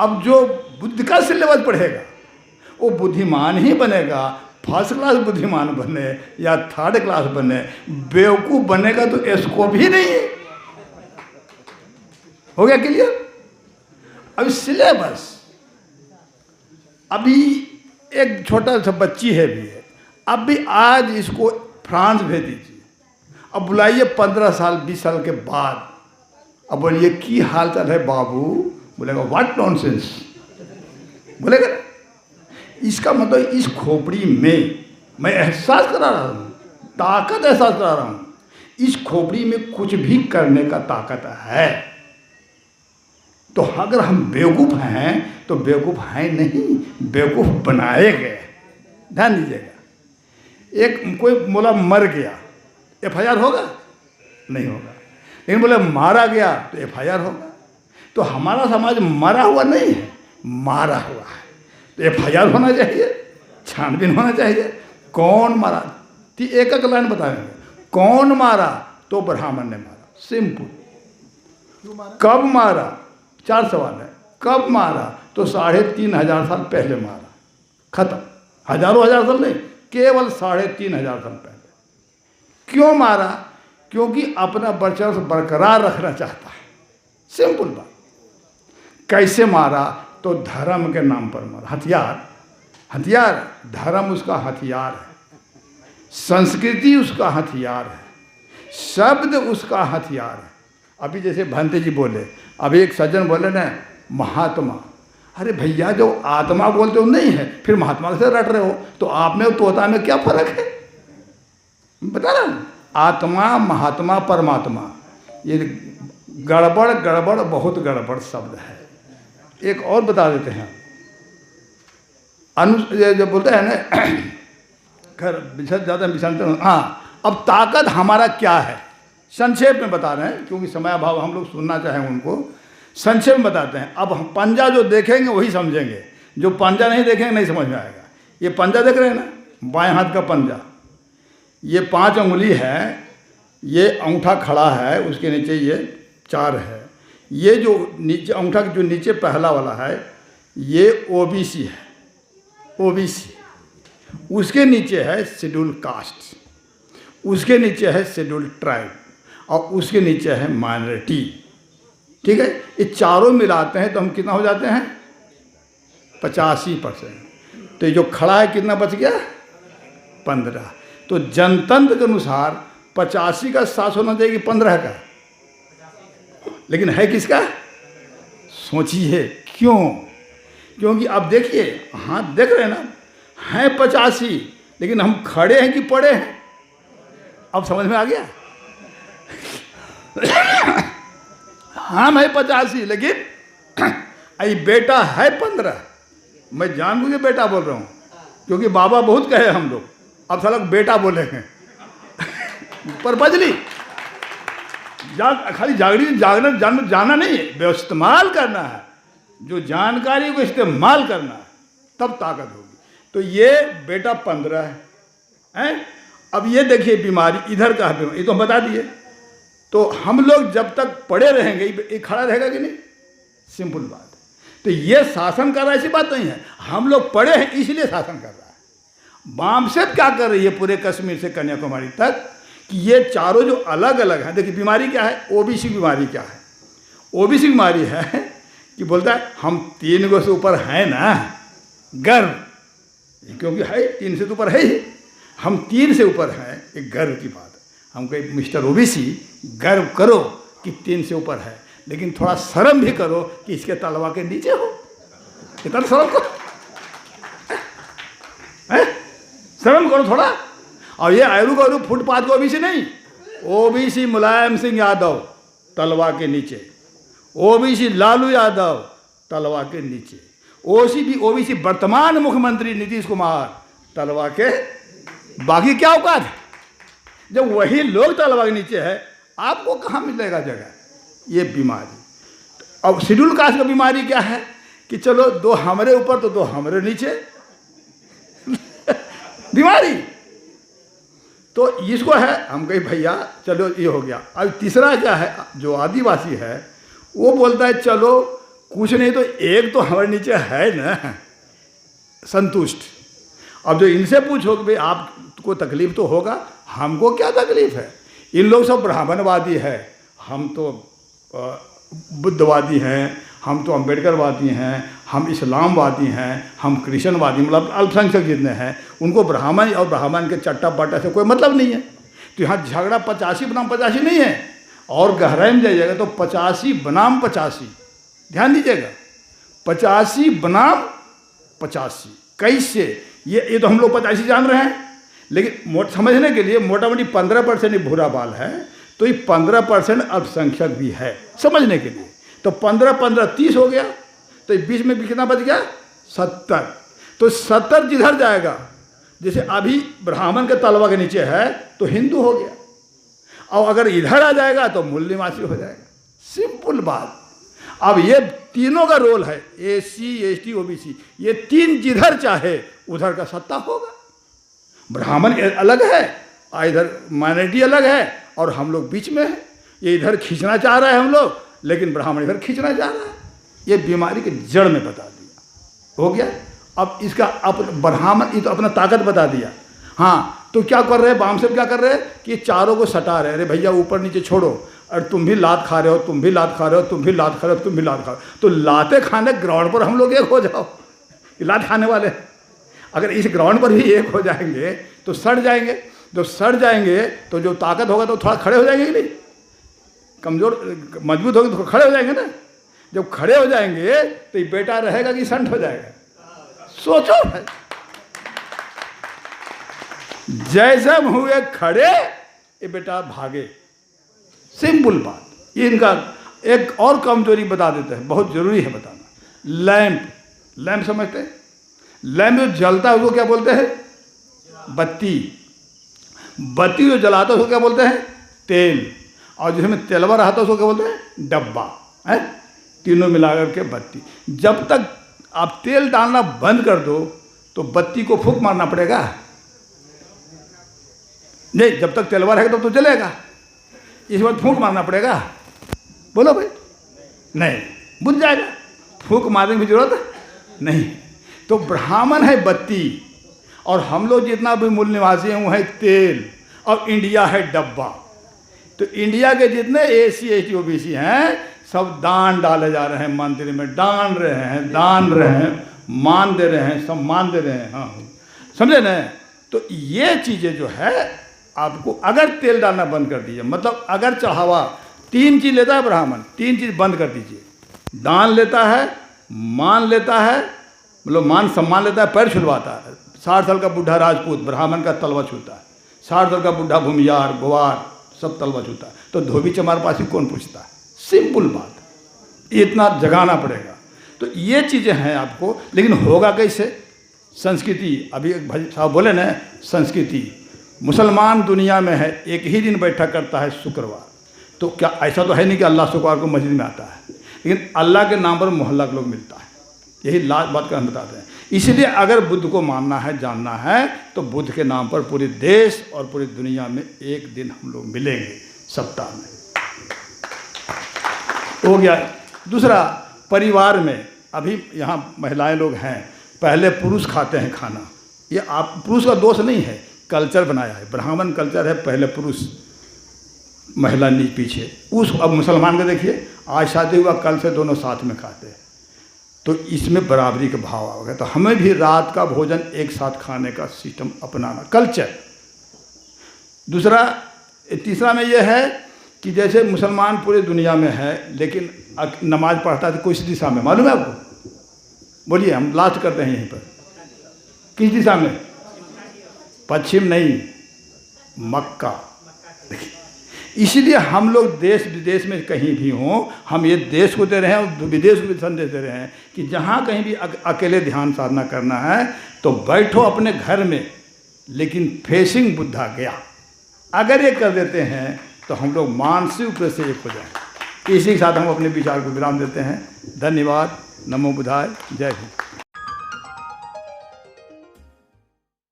अब जो बुद्धि का सिलेबस पढ़ेगा वो बुद्धिमान ही बनेगा। फर्स्ट क्लास बुद्धिमान बने या थर्ड क्लास बने, बेवकूफ़ बनेगा तो स्कोप ही नहीं है। हो गया क्लियर? अब सिलेबस, अभी एक छोटा सा बच्ची है भी है, अब भी आज इसको फ्रांस भेज दीजिए, अब बुलाइए 15 साल 20 साल के बाद, अब बोलिए की हाल चाल है बाबू, बोलेगा व्हाट नॉनसेंस, बोलेगा ना। इसका मतलब इस खोपड़ी में मैं एहसास करा रहा हूँ, ताकत एहसास करा रहा हूँ, इस खोपड़ी में कुछ भी करने का ताकत है। तो अगर हम बेवकूफ़ हैं तो बेवकूफ़ हैं नहीं, बेवकूफ़ बनाए गए। ध्यान दीजिएगा, एक कोई बोला मर गया, FIR होगा? नहीं होगा। लेकिन बोले मारा गया तो FIR होगा। तो हमारा समाज मरा हुआ नहीं है, मारा हुआ है, तो FIR होना चाहिए, छानबीन होना चाहिए। कौन मारा? एक एक लाइन बताएंगे। कौन मारा? तो ब्राह्मण ने मारा, सिंपल। कब मारा? 4 सवाल है। कब मारा? तो 3500 साल पहले मारा, खत्म। हजारों हजार साल नहीं, केवल 3500 साल पहले। क्यों मारा? क्योंकि अपना वर्चस्व बरकरार रखना चाहता है, सिंपल बात। कैसे मारा? तो धर्म के नाम पर मारा। हथियार, धर्म उसका हथियार है, संस्कृति उसका हथियार है, शब्द उसका हथियार है। अभी जैसे भंते जी बोले, अभी एक सज्जन बोले ना महात्मा, अरे भैया जो आत्मा बोलते हो नहीं है, फिर महात्मा से रट रहे हो, तो आप में और तोता में क्या फर्क है? बता रहा हूँ, आत्मा महात्मा परमात्मा, ये गड़बड़ बहुत गड़बड़ शब्द है। एक और बता देते हैं, जो बोलते हैं ना, खैर ज़्यादा विषांतर। हाँ, अब ताकत हमारा क्या है संक्षेप में बता रहे हैं, क्योंकि समय अभाव, हम लोग सुनना चाहें उनको संक्षेप में बताते हैं। अब हम पंजा जो देखेंगे वही समझेंगे, जो पंजा नहीं देखेंगे नहीं समझ में आएगा। ये पंजा देख रहे हैं ना, बाएं हाथ का पंजा, ये 5 अंगुली है, ये अंगूठा खड़ा है, उसके नीचे ये 4 है। ये जो नीचे अंगूठा जो नीचे पहला वाला है ये OBC है, OBC। उसके नीचे है शेड्यूल कास्ट, उसके नीचे है शेड्यूल ट्राइब, और उसके नीचे है माइनॉरिटी। ठीक है, ये चारों मिलाते हैं तो हम कितना हो जाते हैं? 85%। तो ये जो खड़ा है कितना बच गया? 15। तो जनतंत्र के अनुसार 85 का 7 होना चाहिए कि 15 का? लेकिन है किसका? सोचिए क्यों? क्योंकि अब देखिए, हाँ देख रहे हैं ना, हैं 85, लेकिन हम खड़े हैं कि पड़े हैं? अब समझ में आ गया? हम है 85, लेकिन आई बेटा है 15। मैं जानबूझ के बेटा बोल रहा हूँ, क्योंकि बाबा बहुत कहे हम लोग, अब साला बेटा बोलेंगे। पर बदली खाली जाना नहीं है, इस्तेमाल करना है। जो जानकारी को इस्तेमाल करना है तब ताकत होगी। तो ये बेटा 15 है। अब ये देखिए बीमारी इधर का है, ये तो हम बता दिए। तो हम लोग जब तक पड़े रहेंगे ये खड़ा रहेगा कि नहीं? सिंपल बात है। तो ये शासन कर रहा है, ऐसी बात नहीं है, हम लोग पड़े हैं इसलिए शासन कर रहा है। बामसेब क्या कर रही है पूरे कश्मीर से कन्याकुमारी तक, कि ये चारों जो अलग अलग हैं। देखिए बीमारी क्या है, OBC बीमारी क्या है? OBC बीमारी है कि बोलता है हम 3 गो से ऊपर हैं ना, गर्व, क्योंकि है 3 से तो ऊपर है ही, हम 3 से ऊपर हैं, एक गर्व की बात है। हम कहे मिस्टर OBC गर्व करो कि 3 से ऊपर है, लेकिन थोड़ा शर्म भी करो कि इसके तलवा के नीचे हो। इतना शर्म करो, शर्म करो थोड़ा। और ये आयरू का फुटपाथ को OBC नहीं, OBC मुलायम सिंह यादव तलवा के नीचे, OBC लालू यादव तलवा के नीचे, OBC वर्तमान मुख्यमंत्री नीतीश कुमार तलवा के, बाकी क्या औकात है? जब वही लोग तलवा के नीचे है, आपको कहाँ मिलेगा जगह? ये बीमारी। अब शेड्यूल कास्ट का बीमारी क्या है कि चलो 2 हमारे ऊपर तो 2 हमारे नीचे बीमारी। तो इसको है, हम कहीं भैया चलो ये हो गया। अब तीसरा क्या है, जो आदिवासी है वो बोलता है चलो कुछ नहीं तो एक तो हमारे नीचे है ना संतुष्ट। अब जो इनसे पूछो कि भाई आपको तकलीफ तो होगा, हमको क्या तकलीफ है? इन लोग सब ब्राह्मणवादी है, हम तो बुद्धवादी हैं, हम तो अम्बेडकरवादी हैं, हम इस्लामवादी हैं, हम क्रिश्चियनवादी, मतलब अल्पसंख्यक जितने हैं उनको ब्राह्मण और ब्राह्मण के चट्टा पट्टा से कोई मतलब नहीं है। तो यहाँ झगड़ा 85 बनाम 85 नहीं है। और गहराई में जाइएगा तो 85 बनाम 85, ध्यान दीजिएगा, 85 बनाम 85 कैसे? ये तो हम लोग 85 जान रहे हैं, लेकिन समझने के लिए मोटा मोटी 15% ही भूरा बाल है, तो ये 15% अल्पसंख्यक भी है समझने के लिए। तो 15-15 30 हो गया, तो बीच में भी कितना बच गया? 70। तो 70 जिधर जाएगा, जैसे अभी ब्राह्मण के तलवा के नीचे है तो हिंदू हो गया, और अगर इधर आ जाएगा तो मूल निवासी हो जाएगा। सिंपल बात। अब ये तीनों का रोल है, SC ST OBC, ये तीन जिधर चाहे उधर का सत्ता होगा। ब्राह्मण अलग है, इधर माइनॉरिटी अलग है, और हम लोग बीच में है। ये इधर खींचना चाह रहा है हम लोग, लेकिन ब्राह्मण इधर खींचना चाह रहा है। ये बीमारी के जड़ में बता दिया, हो गया। अब इसका ब्राह्मण ये तो अपना ताकत बता दिया। हाँ, तो क्या कर रहे हैं बाम साहब, क्या कर रहे हैं कि चारों को सटा रहे हैं, अरे भैया ऊपर नीचे छोड़ो, और तुम भी लात खा रहे हो, तुम भी लात खा रहे हो, तुम भी लात खा रहे हो, तुम भी लात खा रहे हो। तो लाते खाने ग्राउंड पर हम लोग एक हो जाओ, लात खाने वाले। अगर इस ग्राउंड पर भी एक हो जाएंगे तो सड़ जाएंगे। जब सड़ जाएंगे तो जो ताकत होगा तो थोड़ा खड़े हो जाएंगे कि नहीं? कमज़ोर मजबूत होगी तो खड़े हो जाएंगे ना। जब खड़े हो जाएंगे तो ये बेटा रहेगा कि संठ हो जाएगा? सोचो भाई। जैसे हुए खड़े ये बेटा भागे। सिंपल बात। ये इनका एक और कमजोरी बता देते हैं, बहुत जरूरी है बताना। लैंप समझते हैं? लैंप जो जलता है उसको क्या बोलते हैं? बत्ती। बत्ती जो जलाता है उसको क्या बोलते हैं? तेल। और जिसमें तेलवा रहता है उसको क्या बोलते हैं? डब्बा। है, तीनों मिलाकर के बत्ती। जब तक आप तेल डालना बंद कर दो तो बत्ती को फूंक मारना पड़ेगा नहीं। जब तक तेलवा रहेगा तब तो जलेगा, इस वक्त फूंक मारना पड़ेगा। बोलो भाई, नहीं, बुझ जाएगा। फूंक मारने की जरूरत नहीं। तो ब्राह्मण है बत्ती, और हम लोग जितना भी मूल निवासी हैं वो है तेल, और इंडिया है डब्बा। तो इंडिया के जितने SC ST OBC हैं सब दान डाले जा रहे हैं, मंदिर में दान रहे हैं, मान दे रहे हैं, सम्मान दे रहे हैं। हाँ, समझे ना? तो ये चीज़ें जो है आपको, अगर तेल डालना बंद कर दीजिए, मतलब अगर चढ़ावा 3 चीज़ लेता है ब्राह्मण, 3 चीज़ बंद कर दीजिए। दान लेता है, मान लेता है, मतलब मान सम्मान लेता है, पैर छुलवाता है। 60 साल का बूढ़ा राजपूत ब्राह्मण का तलवा छूता है, 60 साल का बूढ़ा भूमियार गुवार सब तलवा छूता है। तो धोबी चमार पासी कौन पूछता है? सिंपल बात, इतना जगाना पड़ेगा। तो ये चीज़ें हैं आपको, लेकिन होगा कैसे? संस्कृति। अभी एक भाई साहब बोले ना, संस्कृति। मुसलमान दुनिया में है, एक ही दिन बैठा करता है शुक्रवार। तो क्या ऐसा तो है नहीं कि अल्लाह शुक्रवार को मस्जिद में आता है, लेकिन अल्लाह के नाम पर मोहल्ला के लोग मिलता है। यही लास्ट बात का हम बताते हैं। इसलिए अगर बुद्ध को मानना है, जानना है, तो बुद्ध के नाम पर पूरे देश और पूरी दुनिया में एक दिन हम लोग मिलेंगे सप्ताह में। हो गया। दूसरा, परिवार में अभी यहाँ महिलाएं लोग हैं, पहले पुरुष खाते हैं खाना। ये आप पुरुष का दोष नहीं है, कल्चर बनाया है, ब्राह्मण कल्चर है, पहले पुरुष महिला नीचे पीछे। उस अब मुसलमान को देखिए, आज शादी हुआ, कल से दोनों साथ में खाते हैं। तो इसमें बराबरी का भाव आ गया। तो हमें भी रात का भोजन एक साथ खाने का सिस्टम अपनाना, कल्चर। दूसरा, तीसरा में यह है कि जैसे मुसलमान पूरी दुनिया में है, लेकिन नमाज पढ़ता है किस दिशा में मालूम है आपको? बोलिए, हम लास्ट करते हैं यहीं पर। किस दिशा में? पश्चिम नहीं, मक्का। इसलिए हम लोग देश विदेश में कहीं भी हों, हम ये देश को दे रहे हैं और विदेश को भी संदेश दे रहे हैं कि जहाँ कहीं भी अकेले ध्यान साधना करना है तो बैठो अपने घर में, लेकिन फेसिंग बुद्धा गया। अगर ये कर देते हैं तो हम लोग मानसिक रूप से एक हो जाएं। इसी के साथ हम अपने विचार को विराम देते हैं। धन्यवाद। नमो बुद्धाय। जय हिंद।